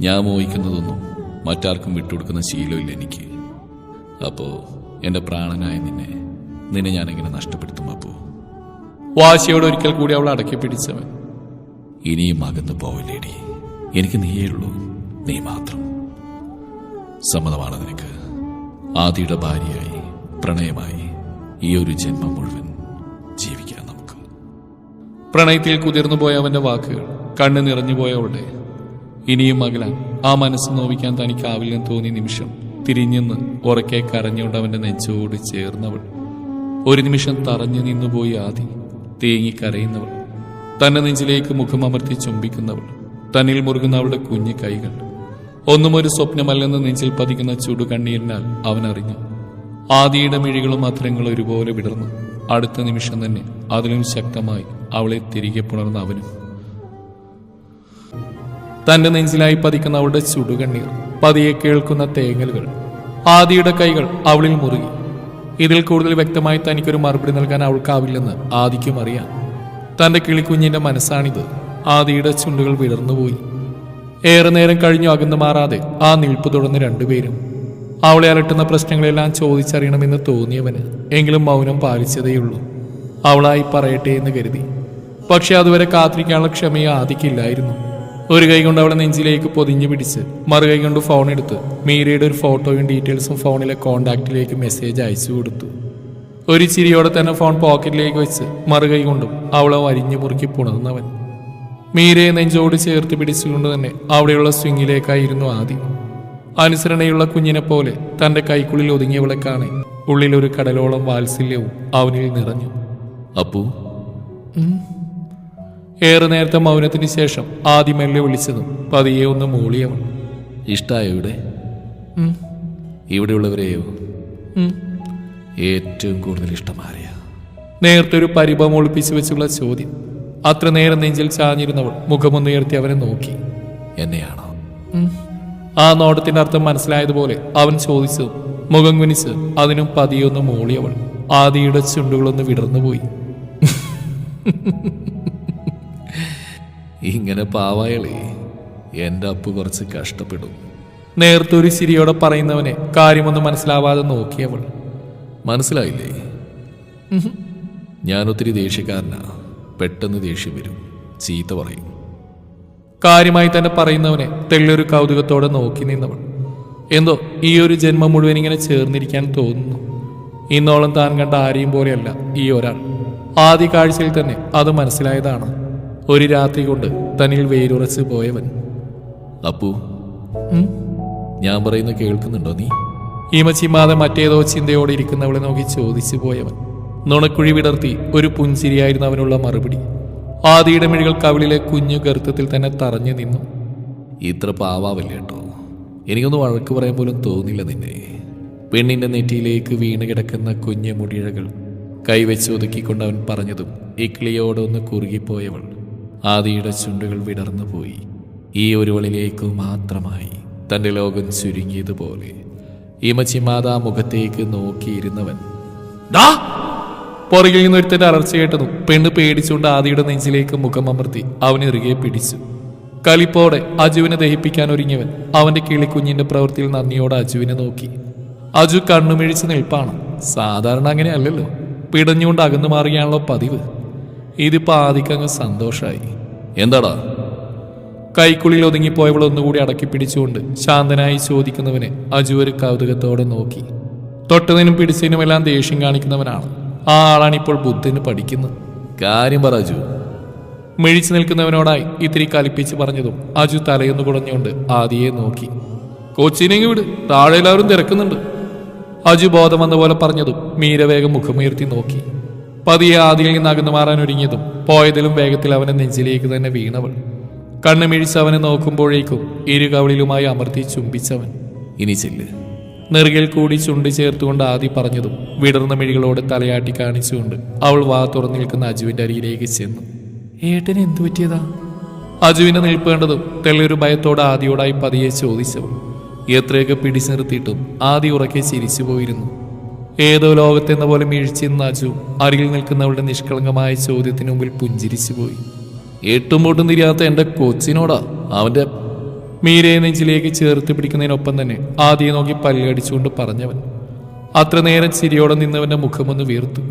ഞാൻ മോഹിക്കുന്നതൊന്നും മറ്റാർക്കും വിട്ടുകൊടുക്കുന്ന ശീലമില്ല എനിക്ക്. അപ്പോൾ എൻ്റെ പ്രാണനായ നിന്നെ ഞാനെങ്ങനെ നഷ്ടപ്പെടുത്തും? അപ്പോൾ വാശിയോട് ഒരിക്കൽ കൂടി അവൾ അടക്കി പിടിച്ചവൻ. ഇനിയും അകന്നു പോവില്ലേടി. എനിക്ക് നീയേ ഉള്ളൂ, നീ മാത്രം. സമ്മതമാണ് നിനക്ക്? ആദിയുടെ ഭാര്യയായി, പ്രണയമായി ഈ ഒരു ജന്മം മുഴുവൻ ജീവിക്കാൻ നമുക്ക്. പ്രണയത്തിൽ കുതിർന്നു പോയ അവന്റെ വാക്കുകൾ കണ്ണു നിറഞ്ഞുപോയവളുടെ. ഇനിയും അകലാൻ, ആ മനസ്സ് നോവിക്കാൻ തനിക്കാവില്ലെന്ന് തോന്നിയ നിമിഷം തിരിഞ്ഞെന്ന് ഉറക്കെ കരഞ്ഞുകൊണ്ട് അവന്റെ നെഞ്ചോട് ചേർന്നവൾ. ഒരു നിമിഷം തറഞ്ഞു നിന്നുപോയി ആദി. തേങ്ങിക്കരയുന്നവൾ, തന്നെ നെഞ്ചിലേക്ക് മുഖമമർത്തി ചുംബിക്കുന്നവൾ, തന്നിൽ മുറുകുന്ന അവളുടെ കുഞ്ഞു കൈകൾ. ഒന്നും ഒരു സ്വപ്നമല്ലെന്ന് നെഞ്ചിൽ പതിക്കുന്ന ചുടുകണ്ണീരിനാൽ അവൻ അറിഞ്ഞു. ആദിയുടെ മിഴികളും അധരങ്ങളും ഒരുപോലെ വിടർന്നു. അടുത്ത നിമിഷം തന്നെ അതിലും ശക്തമായി അവളെ തിരികെ പുണർന്ന അവനും. തന്റെ നെഞ്ചിലായി പതിക്കുന്ന അവളുടെ ചുടുകണ്ണീർ, പതിയെ കേൾക്കുന്ന തേങ്ങലുകൾ. ആദിയുടെ കൈകൾ അവളിൽ മുറുകി. ഇതിൽ കൂടുതൽ വ്യക്തമായി തനിക്കൊരു മറുപടി നൽകാൻ അവൾക്കാവില്ലെന്ന് ആദിക്കും അറിയാം. തന്റെ കിളിക്കുഞ്ഞിന്റെ മനസ്സാണിത്. ആദിയുടെ ചുണ്ടുകൾ വിടർന്നുപോയി. ഏറെ നേരം കഴിഞ്ഞു അകന്നു മാറാതെ ആ നിൽപ്പ് തുടർന്ന് രണ്ടുപേരും. അവളെ അലട്ടുന്ന പ്രശ്നങ്ങളെല്ലാം ചോദിച്ചറിയണമെന്ന് തോന്നിയവന് എങ്കിലും മൗനം പാലിച്ചതേയുള്ളൂ. അവളായി പറയട്ടെ എന്ന് കരുതി. പക്ഷെ അതുവരെ കാത്തിരിക്കാനുള്ള ക്ഷമയെ ആദിക്കില്ലായിരുന്നു. ഒരു കൈ കൊണ്ട് അവളെ നെഞ്ചിലേക്ക് പൊതിഞ്ഞു പിടിച്ച് മറുകൈ കൊണ്ട് ഫോൺ എടുത്ത് മീരയുടെ ഒരു ഫോട്ടോയും ഡീറ്റെയിൽസും ഫോണിലെ കോണ്ടാക്റ്റിലേക്ക് മെസ്സേജ് അയച്ചു കൊടുത്തു. ഒരു ചിരിയോടെ തന്നെ ഫോൺ പോക്കറ്റിലേക്ക് വെച്ച് മറുകൈ കൊണ്ടും അവളെ വരിഞ്ഞു മുറുക്കി പുണർന്നവൻ. മീരയെ നെഞ്ചോട് ചേർത്ത് പിടിച്ചുകൊണ്ട് തന്നെ അവിടെയുള്ള സ്വിങ്ങിലേക്കായിരുന്നു ആദ്യം. അനുസരണയുള്ള കുഞ്ഞിനെ പോലെ തന്റെ കൈക്കുള്ളിൽ ഒതുങ്ങിയവളെ കാണെ ഉള്ളിലൊരു കടലോളം വാത്സല്യവും അവനിൽ നിറഞ്ഞു. അപ്പു, ഏറെ നേരത്തെ മൗനത്തിന് ശേഷം ആദ്യം മെല്ലെ വിളിച്ചതും പതിയെ ഒന്ന് മൂളിയവൻ. ഇഷ്ടായോ ഇവിടെ? ഇവിടെയുള്ളവരെയോ ഏറ്റവും കൂടുതൽ ഇഷ്ടം ആരെയാ? നേരത്തെ ഒരു പരിഭവം ഒളിപ്പിച്ചു വെച്ചുള്ള ചോദ്യം. അത്ര നേരം നെഞ്ചിൽ ചാഞ്ഞിരുന്നവൾ മുഖമൊന്നുയർത്തി അവനെ നോക്കി. എന്നെയാണോ? ആ നോട്ടത്തിന്റെ അർത്ഥം മനസ്സിലായതുപോലെ അവൻ ചോദിച്ചു. മുഖം കുനിച്ച് അതിനും പതിയൊന്ന് മൂളിയവൾ. ആദിയുടെ ചുണ്ടുകളൊന്ന് വിടർന്നുപോയി. ഇങ്ങനെ പാവായളേ, എൻ്റെ അപ്പു കുറച്ച് കഷ്ടപ്പെടും. നേരത്തെ ഒരു ചിരിയോടെ പറയുന്നവനെ കാര്യമൊന്നും മനസ്സിലാവാതെ നോക്കിയവൾ. മനസ്സിലായില്ലേ? ഞാനൊത്തിരി ദേഷ്യക്കാരനാ. പെട്ടെന്ന് ദേഷ്യം വരും, ചീത്ത പറയും. കാര്യമായി തന്നെ പറയുന്നവനെ തെല്ലൊരു കൗതുകത്തോടെ നോക്കി നിന്നവൾ. എന്തോ ഈ ഒരു ജന്മം മുഴുവൻ ഇങ്ങനെ ചേർന്നിരിക്കാൻ തോന്നുന്നു. ഇന്നോളം താൻ കണ്ട ആരെയും പോലെയല്ല ഈ ഒരാൾ. ആദ്യ കാഴ്ചയിൽ തന്നെ അത് മനസ്സിലായതാണ്. ഒരു രാത്രി കൊണ്ട് തന്നിൽ വേരുറച്ച് പോയവൻ. അപ്പു, ഞാൻ പറയുന്നത് കേൾക്കുന്നുണ്ടോ നീ? ഇമച്ചിമാതെ മറ്റേതോ ചിന്തയോടെ ഇരിക്കുന്നവളെ നോക്കി ചോദിച്ചു പോയവൻ. നുണക്കുഴി വിടർത്തി ഒരു പുഞ്ചിരിയായിരുന്നു അവനുള്ള മറുപടി. ആദിയുടെ മിഴികൾ കവിളിലെ കുഞ്ഞു ഗർത്തത്തിൽ തന്നെ തറഞ്ഞു നിന്നു. ഇത്ര പാവാവില്ല കേട്ടോ. എനിക്കൊന്ന് വഴക്ക് പറയാൻ പോലും തോന്നില്ല നിന്നെ. പെണ്ണിന്റെ നെറ്റിയിലേക്ക് വീണ് കിടക്കുന്ന കുഞ്ഞു മുടിഴകൾ കൈവച്ച് ഒതുക്കിക്കൊണ്ട് അവൻ പറഞ്ഞതും ഇക്ലിയോടൊന്ന് കുറുകിപ്പോയവൾ. ആദിയുടെ ചുണ്ടുകൾ വിടർന്നു പോയി. ഈ ഒരുവളിലേക്ക് മാത്രമായി തന്റെ ലോകം ചുരുങ്ങിയതുപോലെ ഇമച്ചിമാതാ മുഖത്തേക്ക് നോക്കിയിരുന്നവൻ. പുറകിൽ നിന്ന് ഒരുത്തന്റെ അലർച്ച കേട്ടതും പെണ്ണ് പേടിച്ചുകൊണ്ട് ആദിയുടെ നെഞ്ചിലേക്ക് മുഖം അമർത്തി അവനെ ഇറുകെ പിടിച്ചു. കലിപ്പോടെ അജുവിനെ ദഹിപ്പിക്കാൻ ഒരുങ്ങിയവൻ അവന്റെ കിളിക്കുഞ്ഞിന്റെ പ്രവൃത്തിയിൽ നന്ദിയോടെ അജുവിനെ നോക്കി. അജു കണ്ണുമിഴിച്ച് നിൽപ്പാണ്. സാധാരണ അങ്ങനെയല്ലല്ലോ, പിടഞ്ഞുകൊണ്ട് അകന്നു മാറുകയാണല്ലോ പതിവ്. ഇതിപ്പോ ആദിക്കങ്ങ് സന്തോഷായി. എന്താടാ? കൈക്കുള്ളിൽ ഒതുങ്ങിപ്പോയവൾ ഒന്നുകൂടി അടക്കി പിടിച്ചുകൊണ്ട് ശാന്തനായി ചോദിക്കുന്നവനെ അജു ഒരു കൗതുകത്തോടെ നോക്കി. തൊട്ടതിനും പിടിച്ചതിനുമെല്ലാം ദേഷ്യം കാണിക്കുന്നവനാണ്. ആ ആളാണ് ഇപ്പോൾ ബുദ്ധന് പഠിക്കുന്നത്. കാര്യം പറ അജു. മിഴിച്ചു നിൽക്കുന്നവനോടായി ഇത്തിരി കലിപ്പിച്ച് പറഞ്ഞതും അജു തലയൊന്നു കുടഞ്ഞുകൊണ്ട് ആദിയെ നോക്കി. കൊച്ചിനെങ്കിൽ വിട്, താഴെ എല്ലാവരും തിരക്കുന്നുണ്ട്. അജു ബോധം വന്ന പോലെ പറഞ്ഞതും മീര വേഗം മുഖമുയർത്തി നോക്കി. പതിയെ ആദിയിൽ നിന്ന് അകന്നു മാറാൻ ഒരുങ്ങിയതും പോയതിലും വേഗത്തിൽ അവനെ നെഞ്ചിലേക്ക് തന്നെ വീണവൾ. കണ്ണു മിഴിച്ച് അവനെ നോക്കുമ്പോഴേക്കും ഇരു കവിളിലുമായി അമർത്തി ചുംബിച്ചവൻ. ഇനി ചെല്ല്. നെറുകിൽ കൂടി ചുണ്ട് ചേർത്തുകൊണ്ട് ആദി പറഞ്ഞതും വിടർന്ന മിഴികളോട് തലയാട്ടി കാണിച്ചുകൊണ്ട് അവൾ വാ തുറന്നു നിൽക്കുന്ന അജുവിന്റെ അരിയിലേക്ക് ചെന്നു. ഏട്ടന് എന്തു പറ്റിയതാ? അജുവിന്റെ നിൽപ്പ് കണ്ടതും തെല്ലൊരു ഭയത്തോടെ ആദിയോടായി പതിയെ ചോദിച്ചവൾ. എത്രയൊക്കെ പിടിച്ചു നിർത്തിയിട്ടും ആദി ഉറക്കെ ചിരിച്ചു പോയിരുന്നു. ഏതോ ലോകത്തെന്ന പോലെ മിഴിച്ചിരുന്ന അജു അരികിൽ നിൽക്കുന്നവളുടെ നിഷ്കളങ്കമായ ചോദ്യത്തിന് മുമ്പിൽ പുഞ്ചിരിച്ചു പോയി. എട്ടും പൊട്ടും തിരിയാത്ത എന്റെ കൊച്ചിനോടാ അവന്റെ മീരയെ നെഞ്ചിലേക്ക് ചേർത്ത് പിടിക്കുന്നതിനൊപ്പം തന്നെ ആദിയെ നോക്കി പല്ലടിച്ചുകൊണ്ട് പറഞ്ഞവൻ. അത്ര നേരം ചിരിയോടെ നിന്നവന്റെ മുഖമൊന്ന് വീർത്തു.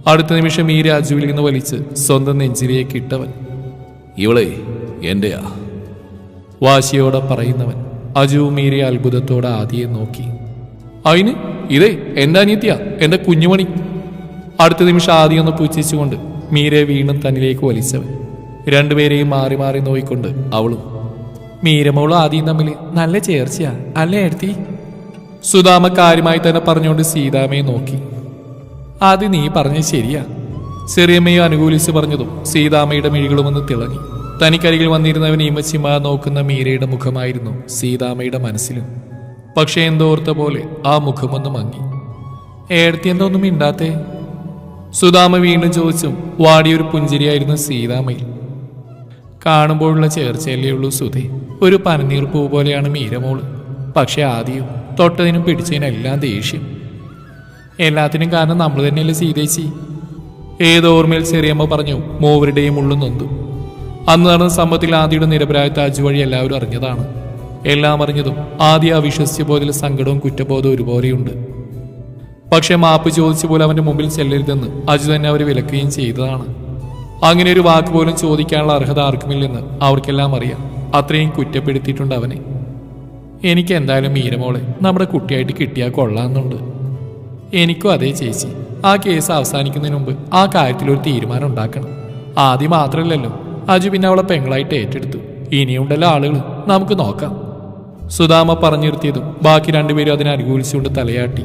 അടുത്ത നിമിഷം മീര അജുവിൽ നിന്ന് വലിച്ച് സ്വന്തം നെഞ്ചിലേക്ക് ഇട്ടവൻ. ഇവളെ എന്റെയാ, വാശിയോടെ പറയുന്നവൻ. അജു മീരയെ അത്ഭുതത്തോടെ ആദിയെ നോക്കി. അതിന് ഇതേ എന്റെ അനിയത്തിയാ, എന്റെ കുഞ്ഞുമണി. അടുത്ത നിമിഷം ആദിയൊന്ന് പുച്ഛിച്ചുകൊണ്ട് മീരയെ വീണ്ടും തന്നിലേക്ക് വലിച്ചവൻ. രണ്ടുപേരെയും മാറി മാറി നോയിക്കൊണ്ട് അവളും. മീരമോളും ആദിയും തമ്മിൽ നല്ല ചേർച്ചയാ അല്ലേ എടുത്തി? സുധാമ കാര്യമായി തന്നെ പറഞ്ഞുകൊണ്ട് സീതാമ്മയെ നോക്കി. ആദി നീ പറഞ്ഞത് ശരിയാ. ചെറിയമ്മയെ അനുകൂലിച്ച് പറഞ്ഞതും സീതാമ്മയുടെ മിഴികളുമൊന്ന് തിളങ്ങി. തനിക്കരികിൽ വന്നിരുന്നവൻ ഇമച്ചിമ നോക്കുന്ന മീരയുടെ മുഖമായിരുന്നു സീതാമ്മയുടെ മനസ്സിലും. പക്ഷെ എന്തോർത്ത പോലെ ആ മുഖമൊന്ന് മങ്ങി. ഏടത്തി എന്തോന്നും മിണ്ടാത്തേ? സുധാമ വീണ്ടും ചോദിച്ചും വാടിയൊരു പുഞ്ചിരിയായിരുന്നു സീതാമ്മയിൽ. കാണുമ്പോഴുള്ള ചേർച്ചയല്ലേ ഉള്ളൂ സുധേ. ഒരു പനനീർ പൂ പോലെയാണ് മീരമോള്. പക്ഷെ ആദ്യം തൊട്ടതിനും പിടിച്ചതിനെല്ലാം ദേഷ്യം. എല്ലാത്തിനും കാരണം നമ്മൾ തന്നെയല്ലേ സീതേച്ചി? ഏതോർമ്മയിൽ ചെറിയമ്മ പറഞ്ഞു. മൂവരുടെയും ഉള്ളു നൊന്തു. അന്ന് നടന്ന സംഭവത്തിൽ ആദിയുടെ നിരപരാധിത്വ അജു വഴി എല്ലാവരും അറിഞ്ഞതാണ്. എല്ലാം അറിഞ്ഞതും ആദ്യ അവിശ്വസിച്ച പോതിൽ സങ്കടവും കുറ്റബോധവും ഒരുപോലെയുണ്ട്. പക്ഷെ മാപ്പ് ചോദിച്ചു പോലും അവന്റെ മുമ്പിൽ ചെല്ലരുതെന്ന് അജു തന്നെ അവരെ വിലക്കുകയും ചെയ്തതാണ്. അങ്ങനെ ഒരു വാക്ക് പോലും ചോദിക്കാനുള്ള അർഹത ആർക്കുമില്ലെന്ന് അവർക്കെല്ലാം അറിയാം. അത്രയും കുറ്റപ്പെടുത്തിയിട്ടുണ്ട് അവനെ. എനിക്ക് എന്തായാലും മീരമോളെ നമ്മുടെ കുട്ടിയായിട്ട് കിട്ടിയാൽ കൊള്ളാമെന്നുണ്ട്. എനിക്കും അതേ ചേച്ചി. ആ കേസ് അവസാനിക്കുന്നതിന് മുമ്പ് ആ കാര്യത്തിലൊരു തീരുമാനം ഉണ്ടാക്കണം. ആദ്യം മാത്രമല്ലല്ലോ, അജു പിന്നെ അവളെ പെങ്ങളായിട്ട് ഏറ്റെടുത്തു. ഇനിയുണ്ടല്ലോ ആളുകൾ, നമുക്ക് നോക്കാം. സുധാമ പറഞ്ഞു നിർത്തിയതും ബാക്കി രണ്ടുപേരും അതിനെ അനുകൂലിച്ചുകൊണ്ട് തലയാട്ടി.